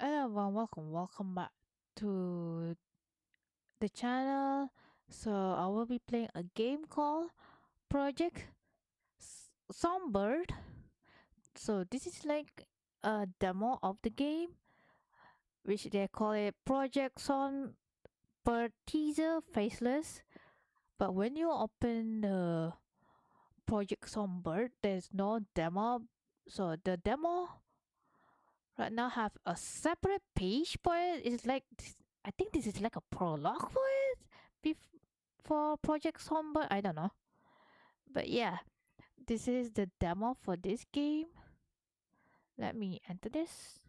Hello everyone, welcome back to the channel. So I will be playing a game called Project Songbird. So this is like a demo of the game, which they call it Project Songbird teaser Faceless. But when you open the Project Songbird, there's no demo. So the demo right now have a separate page for it. It's like I think this is like a prologue for it for Project Songbird. I don't know, but yeah, this is the demo for this game. Let me enter this.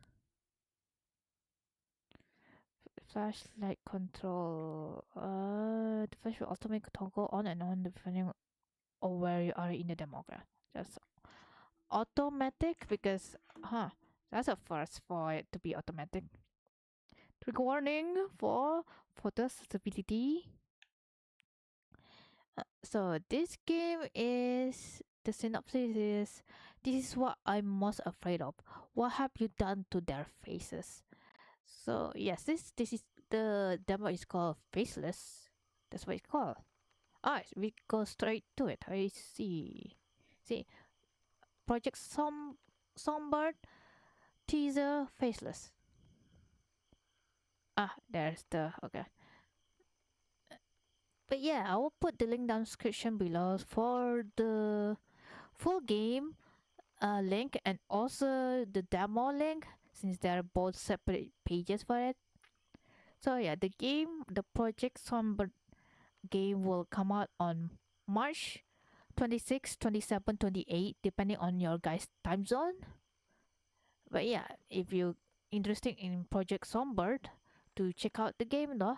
Flashlight control. The flash will automatically toggle on and on depending on where you are in the demo. Okay, just automatic because that's a first for it to be automatic. Trigger warning for photo sensitivity. So this game is the synopsis is this is what I'm most afraid of. What have you done to their faces? So yes, this is the demo is called Faceless. That's what it's called. Alright, we go straight to it. I see. See, Project Songbird teaser Faceless. There's the okay. But yeah, I will put the link down description below for the full game link and also the demo link since they're both separate pages for it. So yeah, the Project Songbird game will come out on March 26, 27, 28 depending on your guys' time zone. But yeah, if you're interested in Project Songbird, to check out the game though.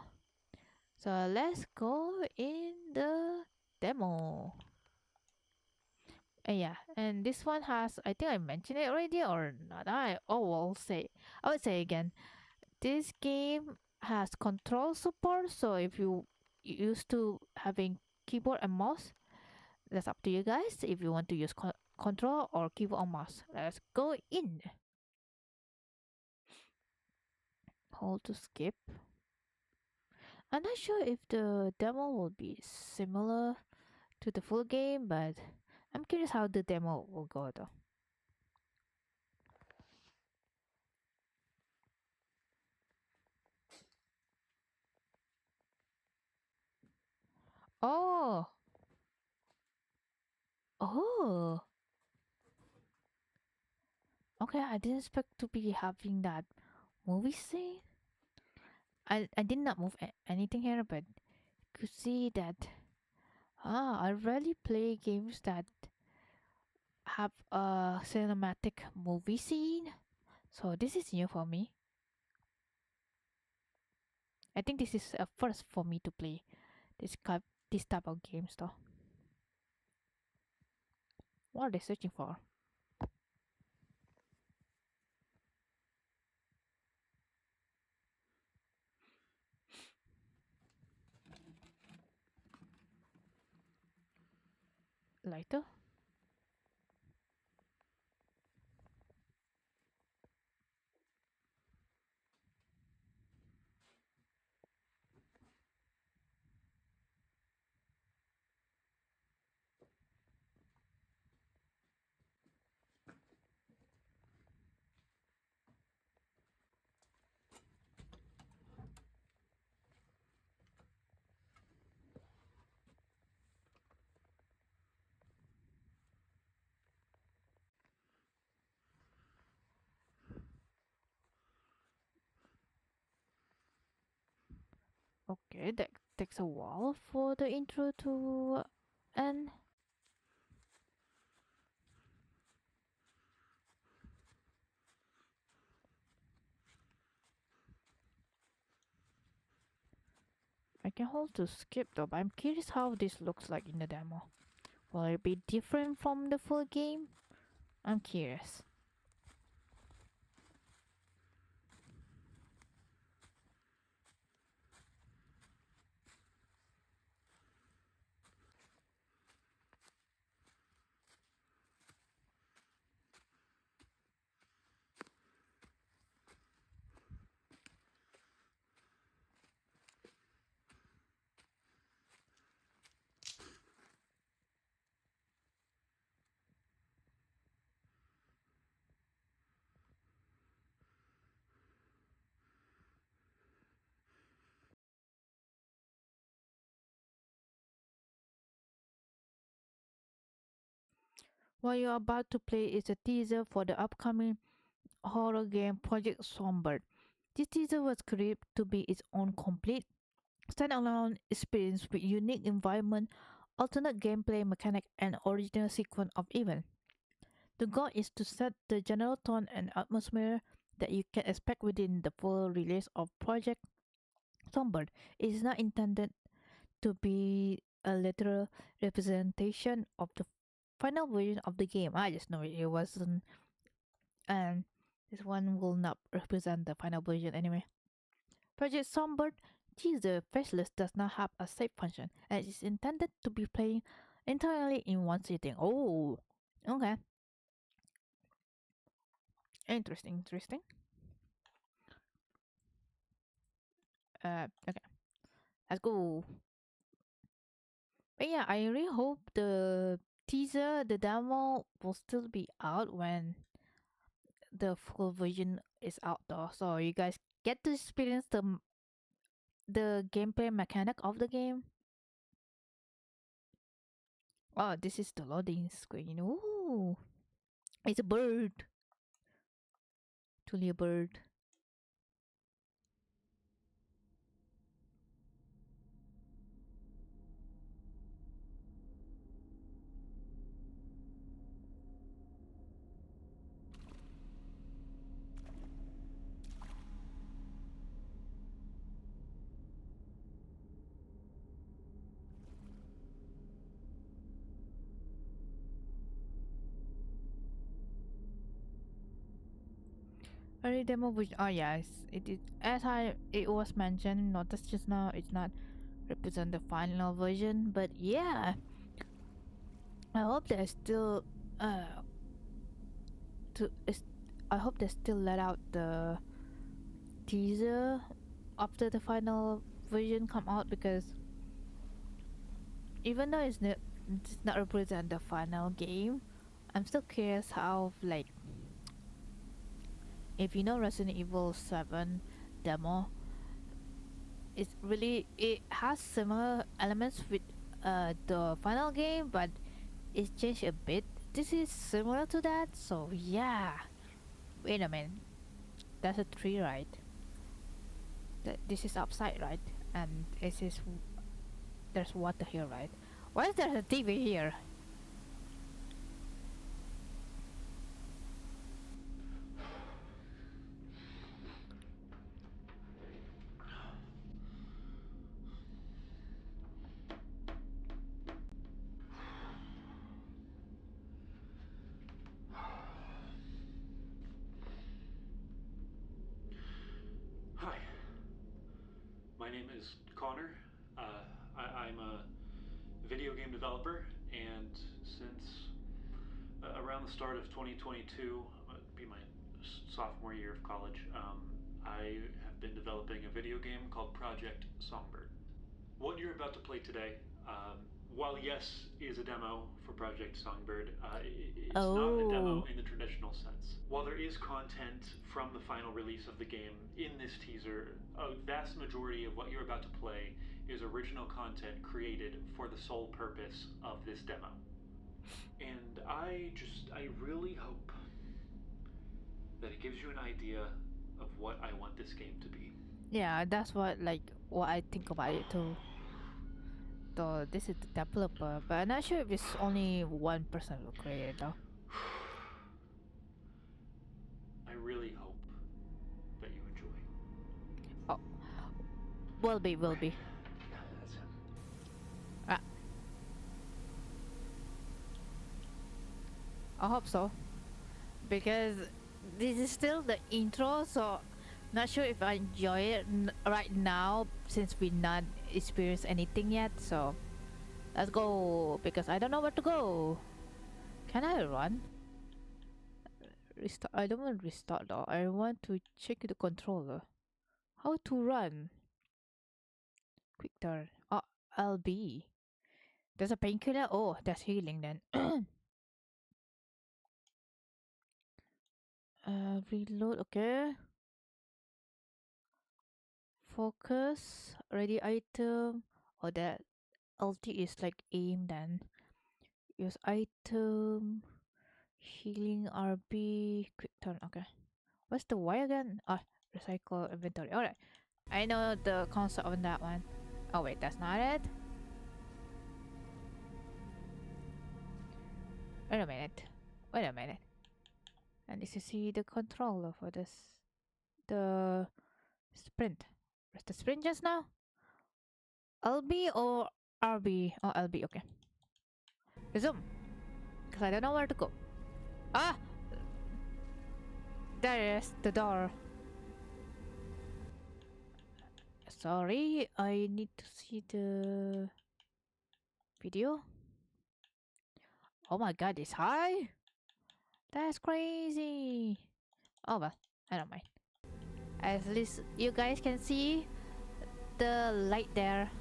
So let's go in the demo. Yeah, and this one has I think I mentioned it already or not. I would say again. This game has control support, so if you used to having keyboard and mouse, that's up to you guys. If you want to use control or keyboard or mouse, let's go in. Hold to skip. I'm not sure if the demo will be similar to the full game, but I'm curious how the demo will go though. Oh, oh, okay. I didn't expect to be having that movie scene. I did not move anything here, but could see that I rarely play games that have a cinematic movie scene. So this is new for me. I think this is a first for me to play this type of games though. What are they searching for? Lighter? Okay, that takes a while for the intro to end. I can hold to skip though, but I'm curious how this looks like in the demo. Will it be different from the full game? I'm curious. What you're about to play is a teaser for the upcoming horror game Project Songbird. This teaser was created to be its own complete standalone experience with unique environment, alternate gameplay mechanic, and original sequence of events. The goal is to set the general tone and atmosphere that you can expect within the full release of Project Songbird. It is not intended to be a literal representation of the final version of the game. I just know it wasn't, and this one will not represent the final version anyway. Project Songbird teaser Faceless does not have a save function and is intended to be played entirely in one sitting. Oh, okay. Interesting, interesting. Okay, let's go. But yeah, I really hope the teaser, the demo will still be out when the full version is out though. So you guys get to experience the gameplay mechanic of the game. Oh, this is the loading screen. Ooh, it's a bird. Truly a bird. Early demo version. Oh yes, it is. As it was mentioned, notice just now, it's not represent the final version. But yeah, I hope there's still to. I hope they still let out the teaser after the final version come out because even though it's not represent the final game, I'm still curious how like if you know Resident Evil 7 demo, it's really it has similar elements with the final game, but it's changed a bit. This is similar to that, so yeah. Wait a minute, that's a tree, right? This is upside, right? And this is there's water here, right? Why is there a TV here? Hi, my name is Connor. I'm a video game developer, and since around the start of 2022, be my sophomore year of college, I have been developing a video game called Project Songbird. What you're about to play today, while yes, is a demo for Project Songbird, it's not a Oh, demo in the traditional sense. While there is content from the final release of the game in this teaser, a vast majority of what you're about to play is original content created for the sole purpose of this demo. And I really hope that it gives you an idea of what I want this game to be. yeah, that's what I think about it too. So this is the developer, but I'm not sure if it's only one person who created though. I really hope that you enjoy. Oh, will Right. be. Yeah, that's him. Ah, I hope so because this is still the intro, so not sure if I enjoy it right now since we not experienced anything yet. So let's go because I don't know where to go. Can I run? Restart. I don't want to restart though. I want to check the controller. How to run? Quick turn. Oh, LB. There's a painkiller. Oh, that's healing then. Reload. Okay. Focus. Ready item. Oh, that ulti is like aim then. Use item. Healing RB. Quick turn. Okay. What's the Y again? Ah, recycle inventory. Alright. I know the concept on that one. Oh wait, that's not it. Wait a minute. Wait a minute. I need to see the controller for this. The sprint. Where's the sprint just now? LB or RB? Oh, LB. Okay. Resume. Because I don't know where to go. Ah! There is the door. Sorry, I need to see the video. Oh my god, it's high? That's crazy. Oh well, I don't mind. At least you guys can see the light there.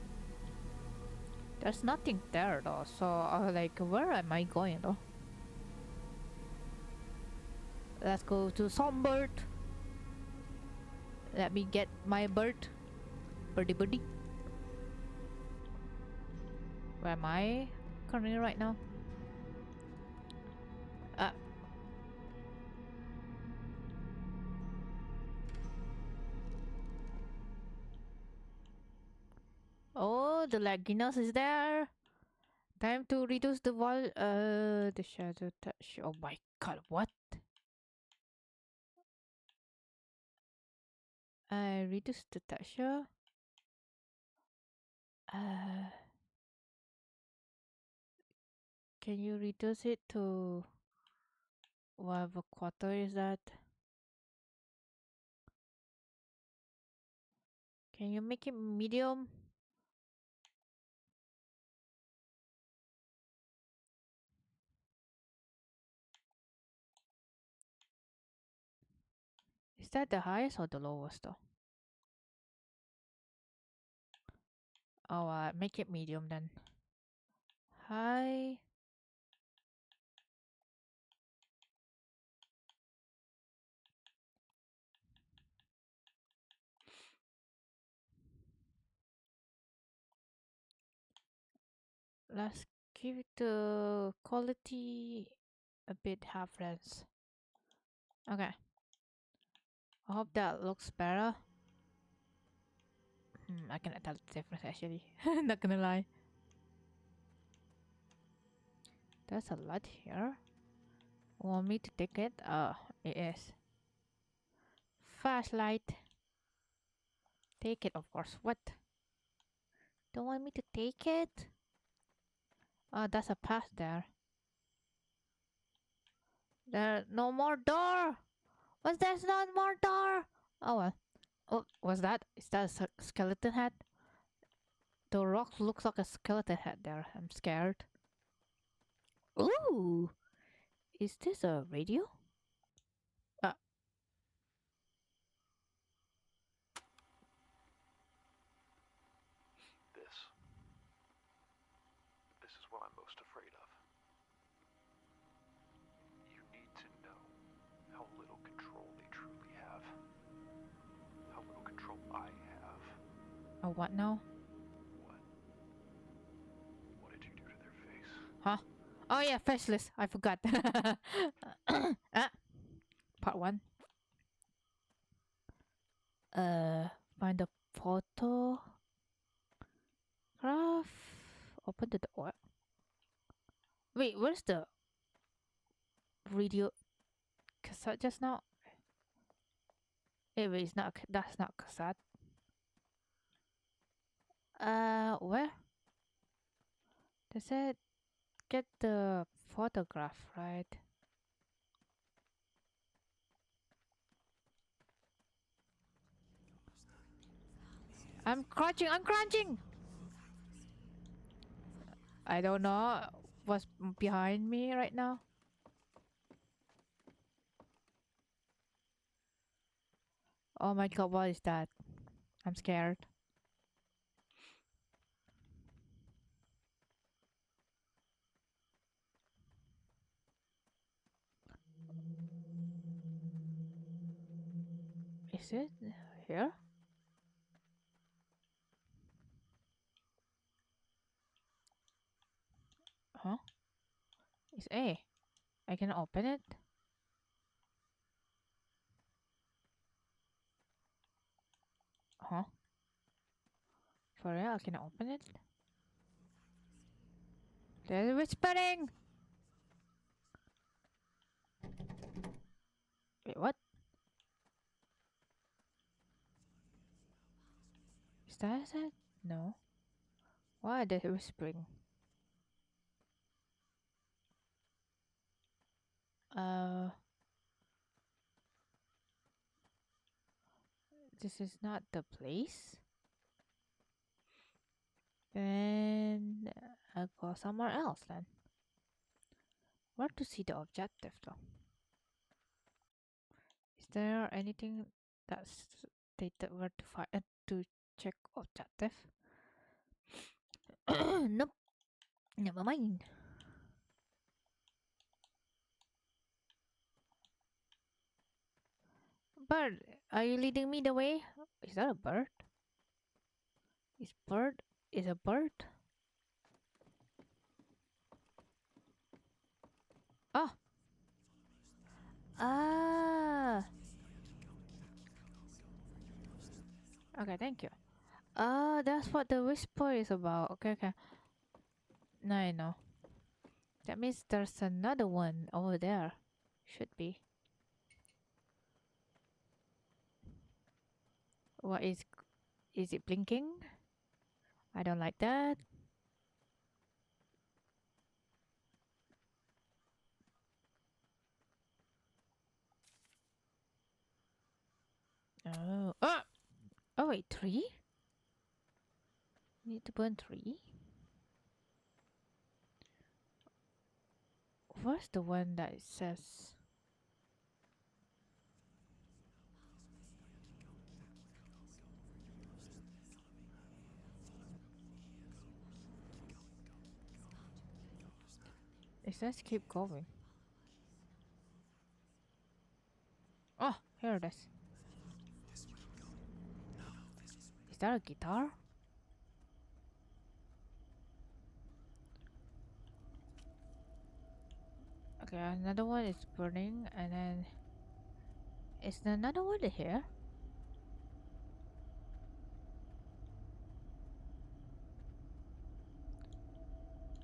There's nothing there though, so like, where am I going though? Let's go to Songbird. Let me get my bird. Birdie birdie. Where am I currently right now? Ah. Oh, the lagginess is there. Time to reduce the the shadow touch. Oh my god, what? I reduce the texture. Uh, can you reduce it to whatever quarter is that? Can you make it medium? Is that the highest or the lowest though? Oh, make it medium then. High. Let's give it the quality a bit half res. Okay. I hope that looks better. I cannot tell the difference actually. Not gonna lie. There's a lot here. Want me to take it? It is. Flashlight. Take it, of course. What? Don't want me to take it? Oh, that's a path there. There no more door. Was there's not more door? Oh well. Oh, what's that? Is that a skeleton head? The rock looks like a skeleton head there. I'm scared. Ooh, is this a radio? Uh, This. This is what I'm most afraid of. You need to know how little control they truly have. How little control I have. a what now? What? What did you do to their face? Huh? Oh yeah, Faceless. I forgot. Part 1. Find a photograph. Open the door. Wait, where's the radio cassette just now? Wait, it's not. That's not cassette. Where? They said get the photograph, right? I'm crouching. I'm crouching. I don't know what's behind me right now. Oh my god, what is that? I'm scared. Is it here? Huh? It's A. I can open it. Huh? For real, I can open it. They're whispering. Wait, what? Is that it? No. Why are they whispering? Uh, this is not the place. Then I'll go somewhere else then. Where to see the objective though? Is there anything that's stated where to find to check objective? Nope. Never mind. Bird, are you leading me the way? Is that a bird? Is bird is a bird? Oh. Ah. Okay, thank you. That's what the whisper is about. Okay, okay. Now I know. That means there's another one over there. Should be. What is it blinking? I don't like that. Oh. Ah! Oh wait, three? Need to burn three? Where's the one that it says? It says keep going. Oh, here it is. Is that a guitar? Okay, another one is burning, and then is there another one here?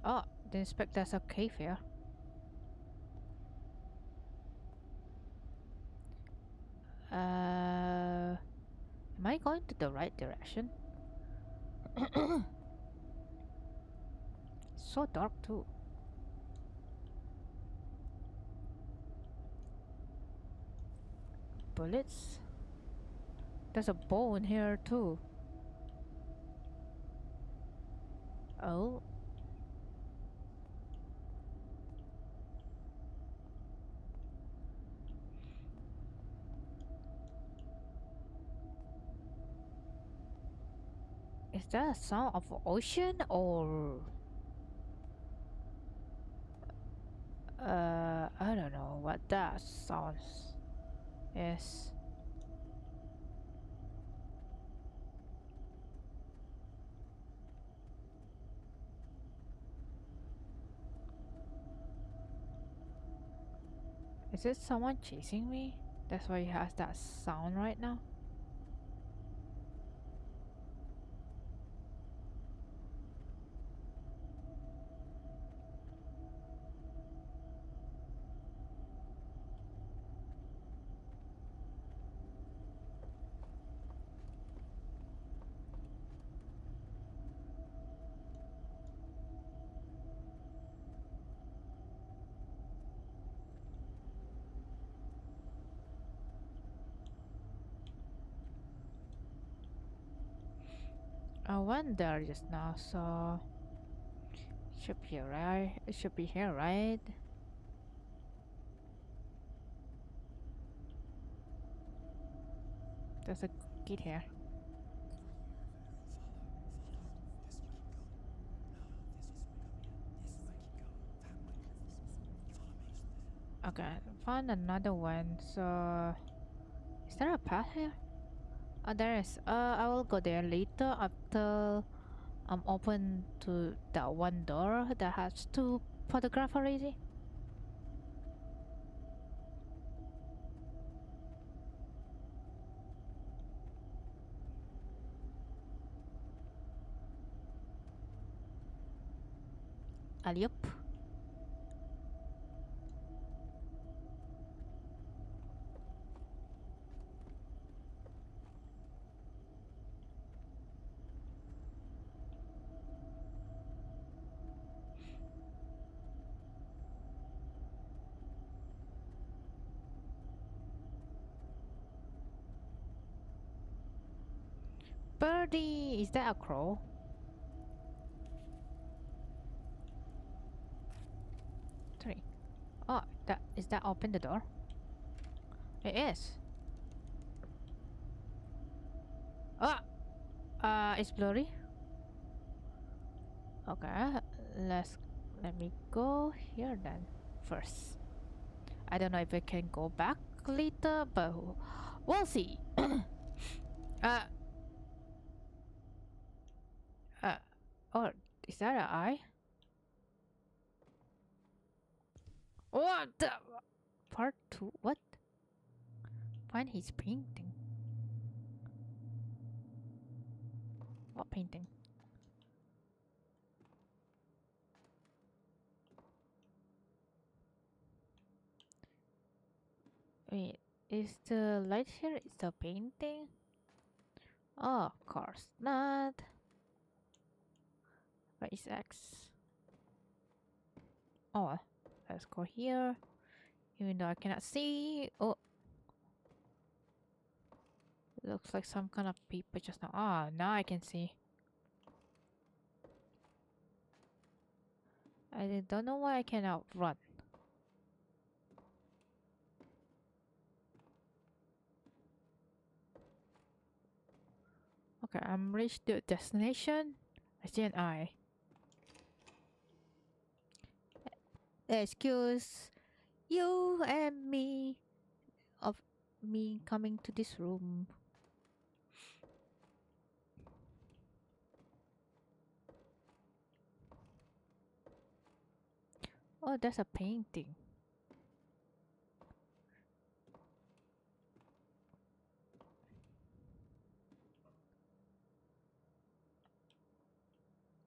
Oh, the inspector's a cave here. Am I going to the right direction? So dark too. Bullets. There's a bow in here too. Oh, is that a sound of ocean or I don't know what that sounds is. Is it someone chasing me? That's why it has that sound right now. I went there just now, so should be right. It should be here, right? There's a kid here. Okay, found another one. So, is there a path here? Oh, there is. I will go there later after I'm open to that one door that has two photographs already. Alley-up. Birdie! Is that a crow? Three. Oh, that open the door? It is. Ah! It's blurry. Okay, let me go here then first. I don't know if I can go back later, but we'll see. uh, uh, oh, is that an eye? What the? Part 2? What? Find his painting. What painting? Wait, is the light here? Is the painting? Oh, of course not. Where is X? Oh, let's go here. Even though I cannot see. Oh, looks like some kind of paper just now. Ah, now I can see. I don't know why I cannot run. Okay, I'm reached the destination. I see an eye. Excuse you and me of me coming to this room. Oh, that's a painting.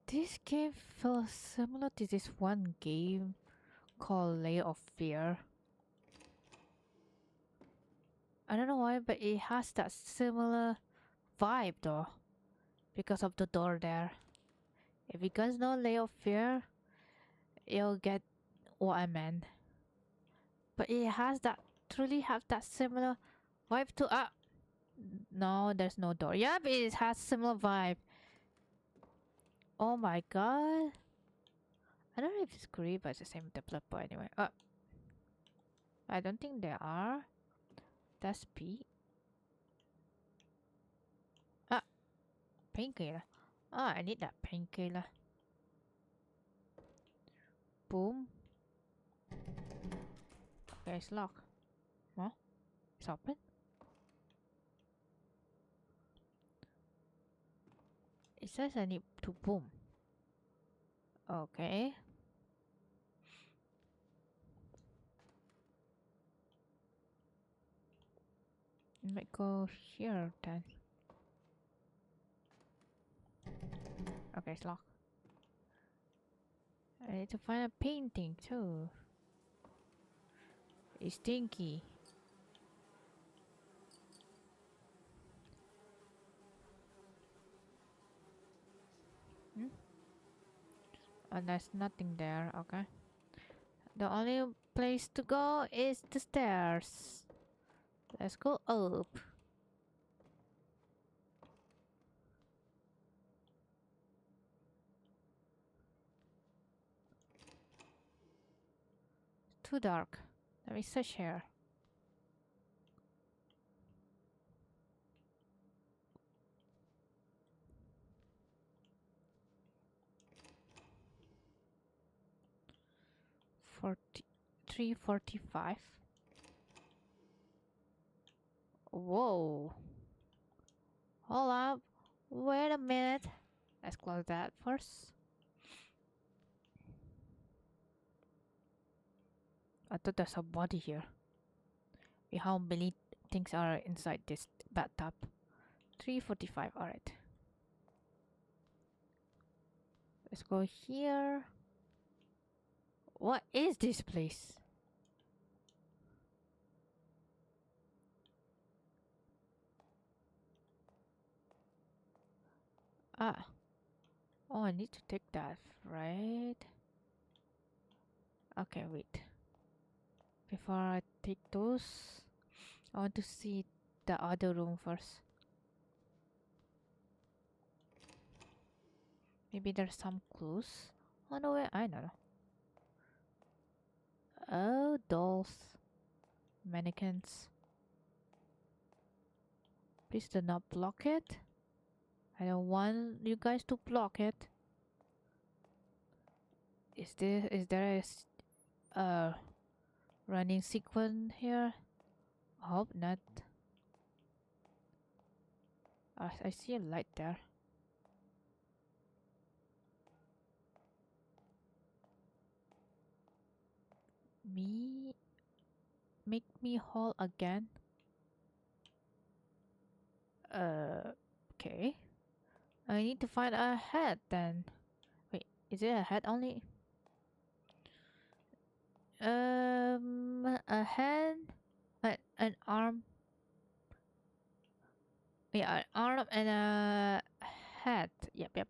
This game feels similar to this one game called Layer of Fear. I don't know why, but it has that similar vibe though, because of the door there. If you guys know Layer of Fear, you'll get what I meant. But it has that, truly have that similar vibe to no, there's no door. Yep, it has similar vibe. Oh my god. I don't know if it's creepy, but it's the same developer anyway. I don't think there are. That's P. Ah, painkiller. Ah, I need that painkiller. Boom. Okay, it's locked. Huh? It's open? It says I need to boom. Okay. Let me go here then. Okay, it's locked. I need to find a painting too. It's stinky. Hmm? Oh, there's nothing there. Okay. The only place to go is the stairs. Let's go up. Too dark. Let me search here. Forty 3:45. Whoa. Hold up. Wait a minute. Let's close that first. I thought there's a body here. Wait, how many things are inside this bathtub? 3:45. Alright. Let's go here. What is this place? Ah. Oh, I need to take that, right? Okay, wait. Before I take those, I want to see the other room first. Maybe there's some clues on the way. I don't know. Oh, dolls. Mannequins. Please do not block it. I don't want you guys to block it. Is there a running sequence here? I hope not. I see a light there. Me make me whole again. Okay. I need to find a head then. Wait, is it a head only? A head, an arm. Yeah, an arm and a head. Yep, yep.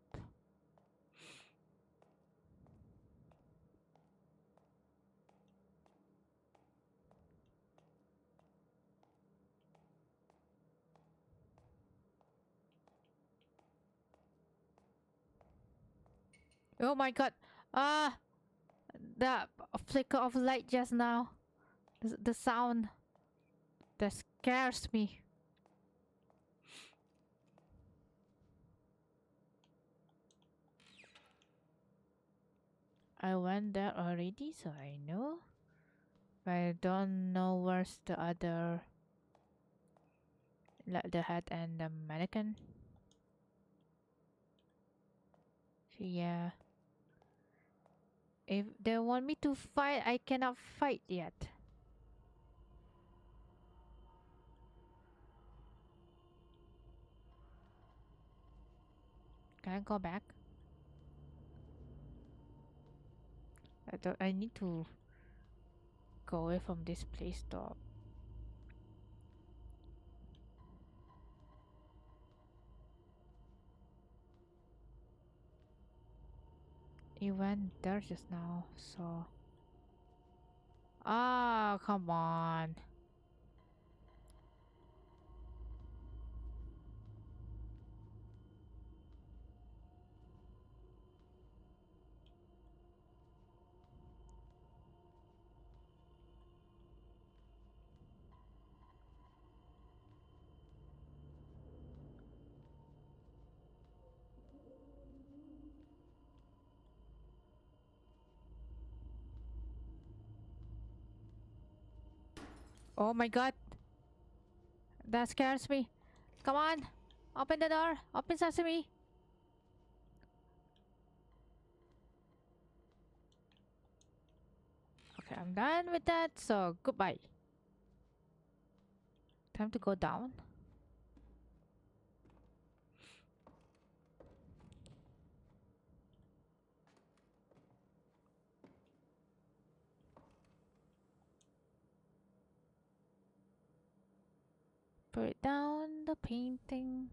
Oh my god. Ah, the flicker of light just now. The sound that scares me. I went there already, so I know. But I don't know where's the other, like the head and the mannequin. So yeah. If they want me to fight, I cannot fight yet. Can I go back? I need to go away from this place though. It went there just now, so. Ah, come on. Oh my god, that scares me. Come on, open the door. Open sesame. Okay, I'm done with that, so goodbye. Time to go down. Put down the painting.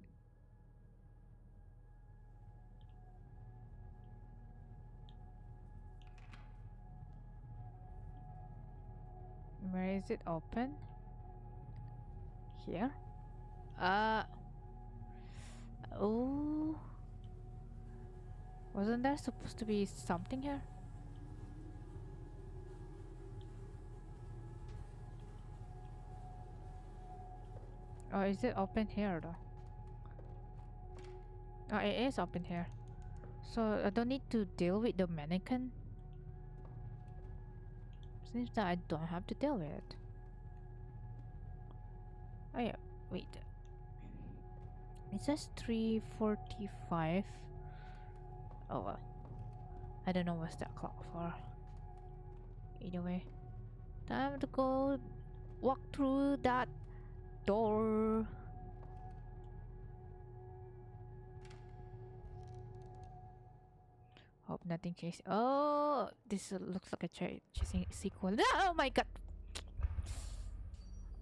Where is it open? Here? Uh, oh. Wasn't there supposed to be something here? Or is it open here though? Oh, it is open here. So I don't need to deal with the mannequin? Seems that I don't have to deal with it. Oh yeah, wait. It says 3:45. Oh well. I don't know what's that clock for. Either way. Time to go walk through that door. Hope nothing changes. Oh, this looks like a chasing sequel. Oh my god!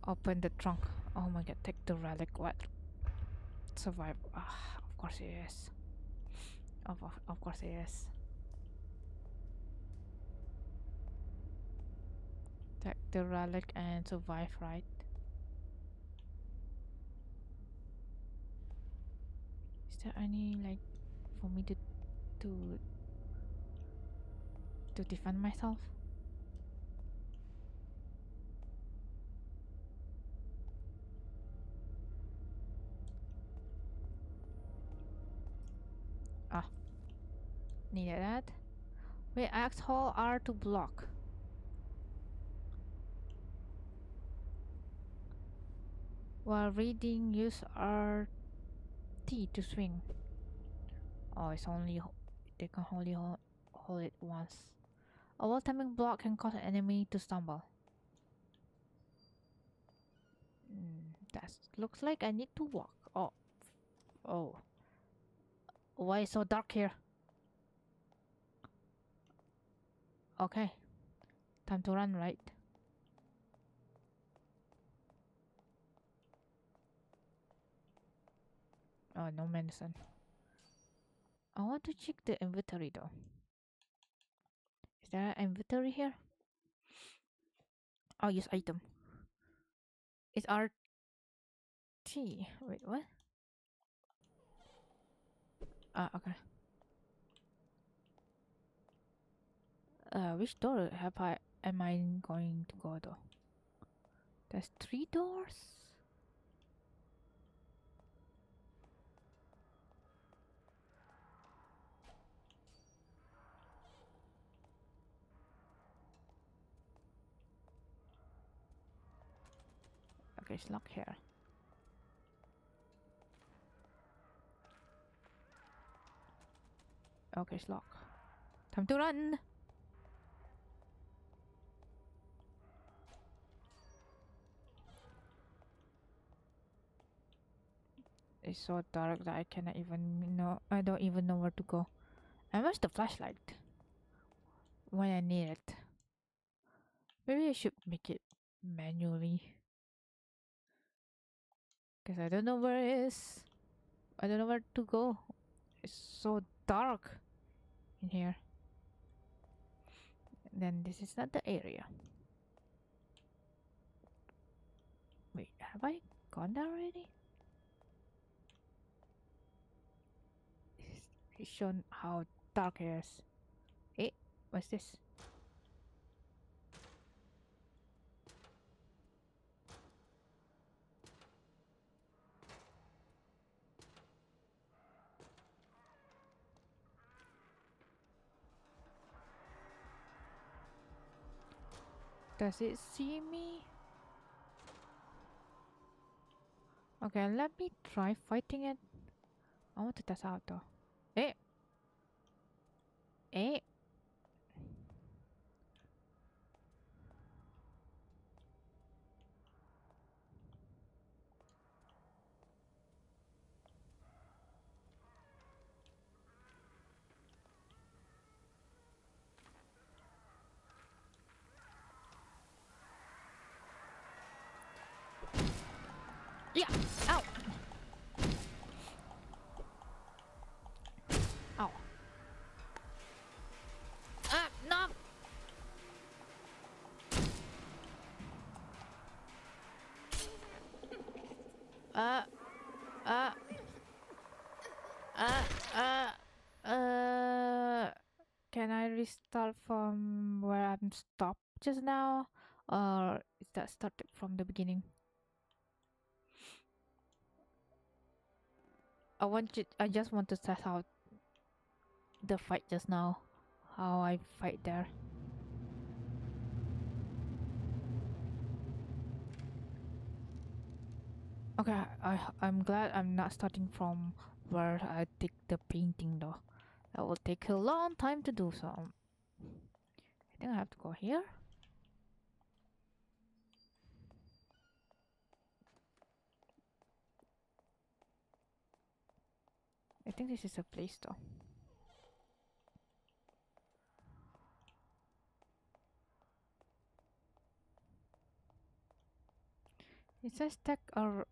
Open the trunk. Oh my god, take the relic. What? Survive. Ah, of course it is. Of course it is. Take the relic and survive, right? Is there any like for me to to defend myself? Ah, needed that. Wait, axe hold R to block. While reading, use RT to swing. Oh, it's only they can only hold it once. A wall timing block can cause an enemy to stumble. That looks like I need to walk. Oh, oh. Why is so dark here? Okay, time to run, right? Oh, no medicine. I want to check the inventory though. Is there an inventory here? Oh, use item. It's RT. Wait, what? Ah, okay. Which door am I going to go though? There's 3 doors. Okay, it's locked here. Okay, it's locked. Time to run. It's so dark that I cannot even know. I don't even know where to go. And where's the flashlight? When I need it. Maybe I should make it manually. Because I don't know where it is. I don't know where to go. It's so dark in here. Then this is not the area. Wait, have I gone there already? It's shown how dark it is. Eh, what's this? Does it see me? Okay, let me try fighting it. I want to test out though. Eh, eh. Yeah, ow. Ow. Ah, no. Uh, uh, uh, can I restart from where I'm stopped just now? Or is that started from the beginning? I just want to test out the fight just now. How I fight there. Okay, I'm glad I'm not starting from where I did the painting though. That will take a long time to do so. I think I have to go here. I think this is a place though. It says take a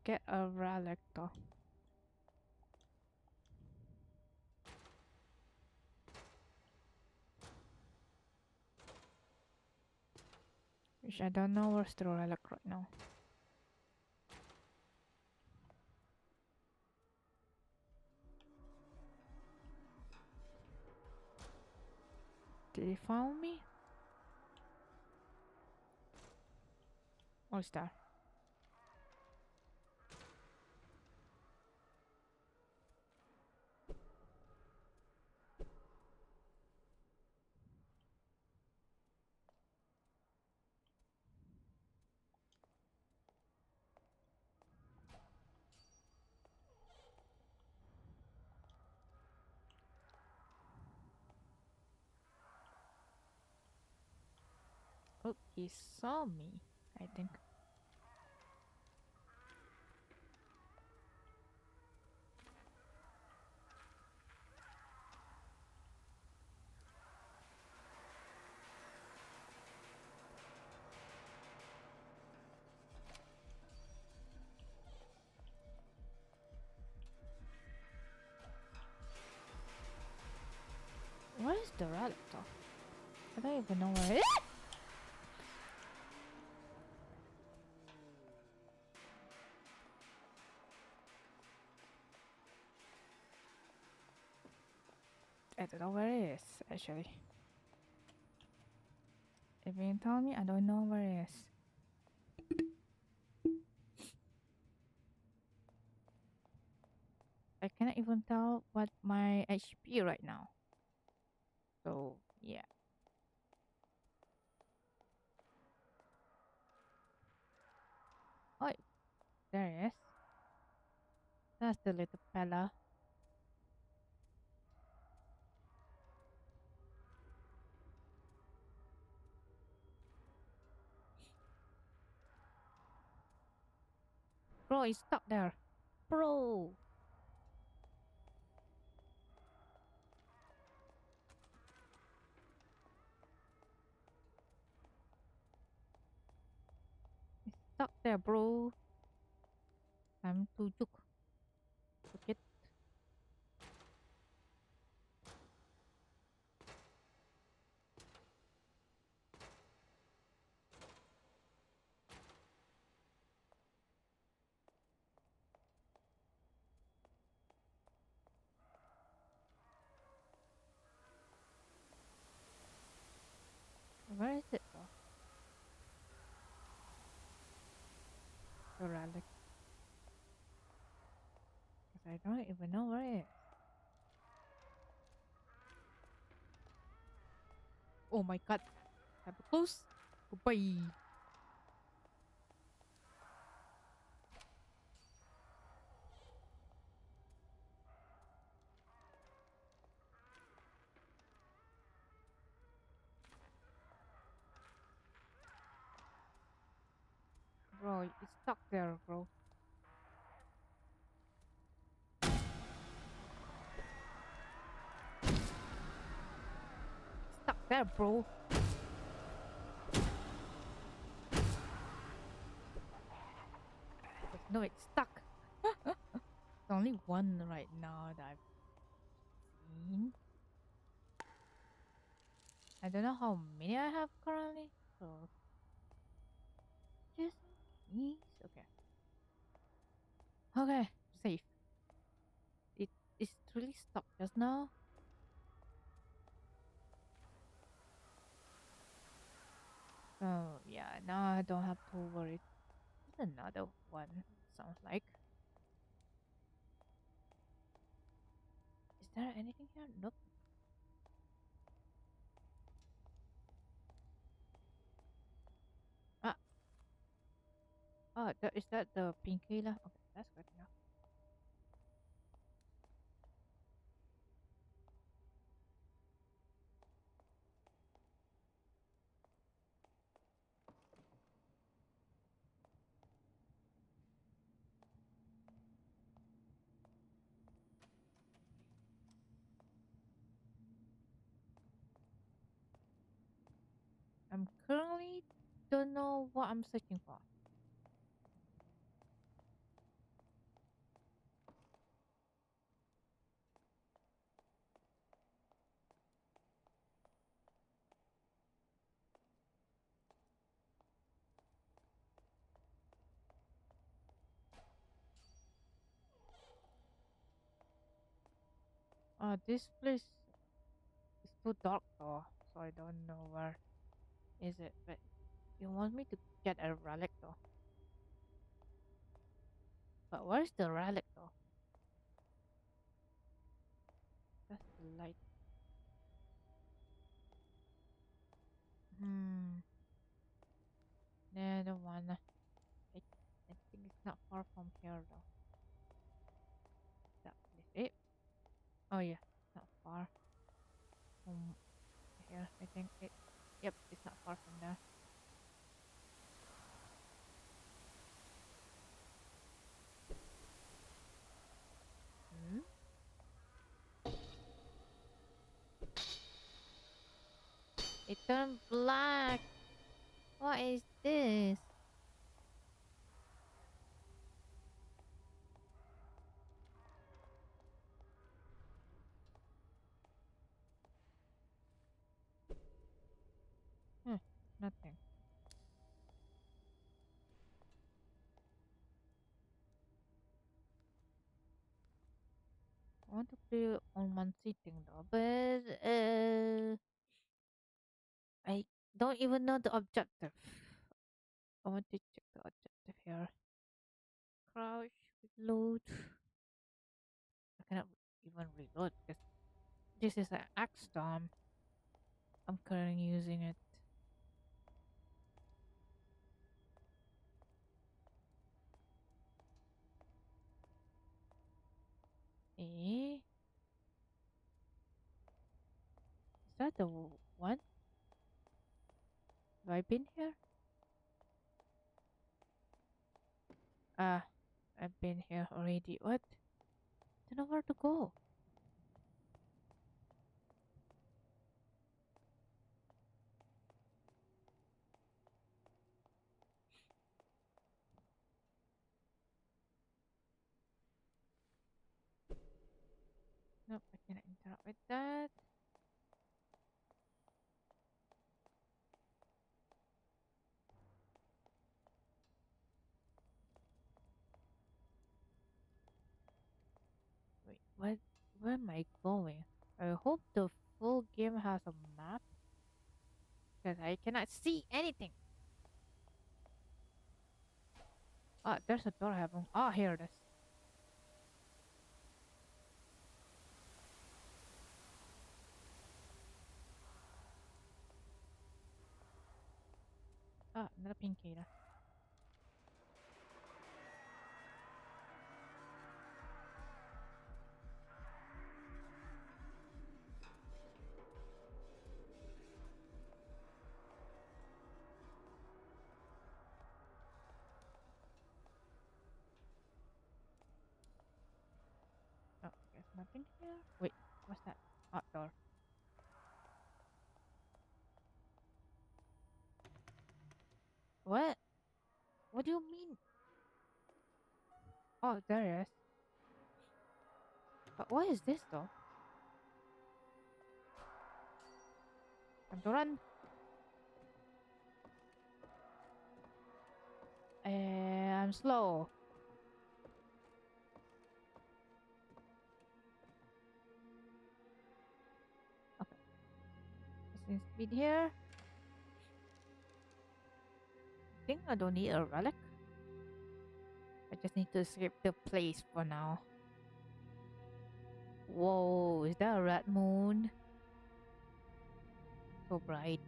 get a relic though, which I don't know where's the relic right now. Did he follow me? What's that? Oh, he saw me, I think. Where is the relic though? I don't even know where it is. I don't know where it is, actually. If you tell me, I don't know where it is. I cannot even tell what my HP right now. So, yeah. Oh, there it is. That's the little fella. Bro, he's stuck there. Bro! He's stuck there, bro. Time to juke. Juke it. Where is it though? The relic. Because I don't even know where it is. Oh my god. Have a close. Goodbye. Bro, it's stuck there, bro. Stuck there, bro. No, it's stuck. It's only one right now that I've seen. I don't know how many I have currently, so just in case. Okay. Okay, safe. It is really stuck just now. So yeah, now I don't have to worry. There's another one. Sounds like. Is there anything here? Nope. Ah, is that the painkiller? Okay, that's good enough. I'm currently don't know what I'm searching for. This place is too dark though, so I don't know where is it. But you want me to get a relic though. But where's the relic though? That's the light. Hmm. Nah, I don't wanna. I think it's not far from here though. That place. Oh yeah, it's not far from here. I think it. Yep, it's not far from there. Hmm. It turned black. What is this? Hmm. Nothing. I want to play on one sitting though, but I don't even know the objective. I want to check the objective here. Crouch, reload. I cannot even reload because this is an axe storm. I'm currently using it. Eh? Is that the one? Have I been here? Ah, I've been here already. What? Don't know where to go. Nope, I cannot interact with that. Wait, what? Where am I going? I hope the full game has a map because I cannot see anything. Ah, there's a door I haven't. Ah, here it is. Ah, another pinky. Oh, there's nothing here. Wait, what's that? Ah, door. What? What do you mean? Oh, there it is. But what is this though? Time to run. I'm slow. Okay, since speed here. I think I don't need a relic. I just need to escape the place for now. Whoa, is that a red moon? So bright.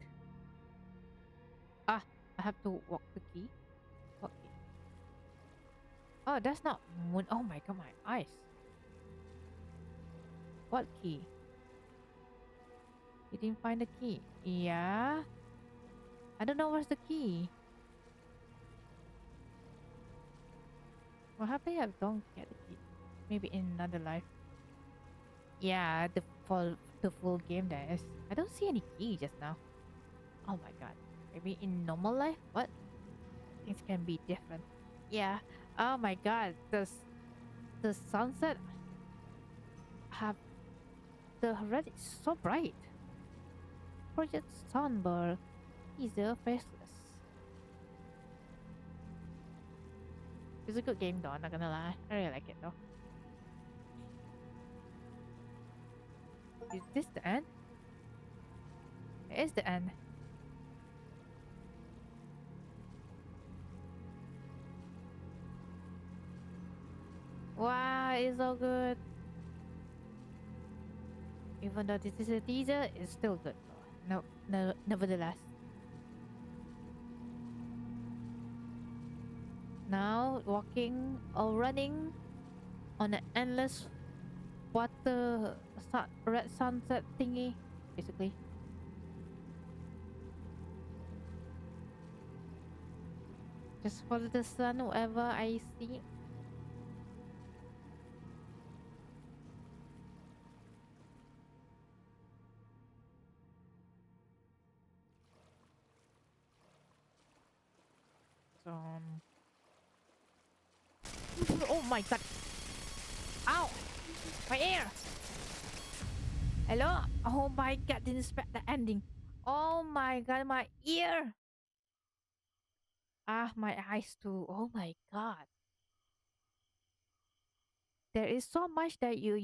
Ah, I have to walk the key. What key? Oh, that's not moon. Oh my god, my eyes. What key? You didn't find the key. Yeah? I don't know where's the key. What happened if I don't get the key? Maybe in another life. Yeah, the full game there is. I don't see any key just now. Oh my god. Maybe in normal life? What? Things can be different. Yeah. Oh my god. The sunset have the red is so bright. Project Songbird. Teaser Faceless. It's a good game though, not gonna lie. I really like it though. Is this the end? It is the end. Wow, it's so good. Even though this is a teaser, it's still good. So, no, no, nevertheless. Now walking or running on an endless red sunset thingy, basically. Just follow the sun wherever I see. So, oh my god! Ow! My ear! Hello? Oh my god! Didn't expect the ending. Oh my god! My ear! Ah, my eyes too. Oh my god! There is so much that you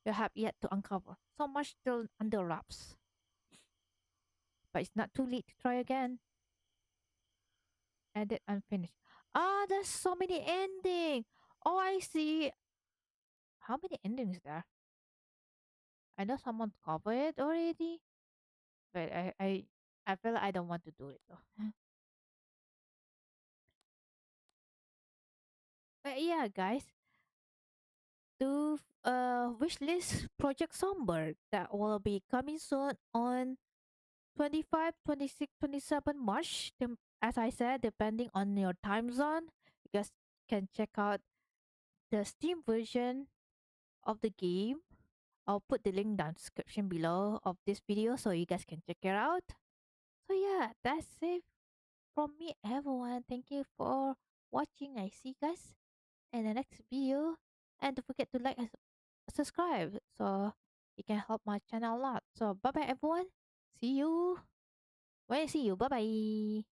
have yet to uncover. So much still under wraps. But it's not too late to try again. Edit unfinished. Ah, there's so many endings. Oh, I see. How many endings there? I know someone covered it already, but I feel like I don't want to do it though. But yeah, guys, do wishlist Project Songbird that will be coming soon on 25, 26, 27 March. As I said, depending on your time zone, you guys can check out the Steam version of the game. I'll put the link down description below of this video so you guys can check it out. So yeah, that's it from me, everyone. Thank you for watching. I see you guys in the next video, and don't forget to like and subscribe so you can help my channel a lot. So bye bye, everyone. See you when I see you. Bye bye.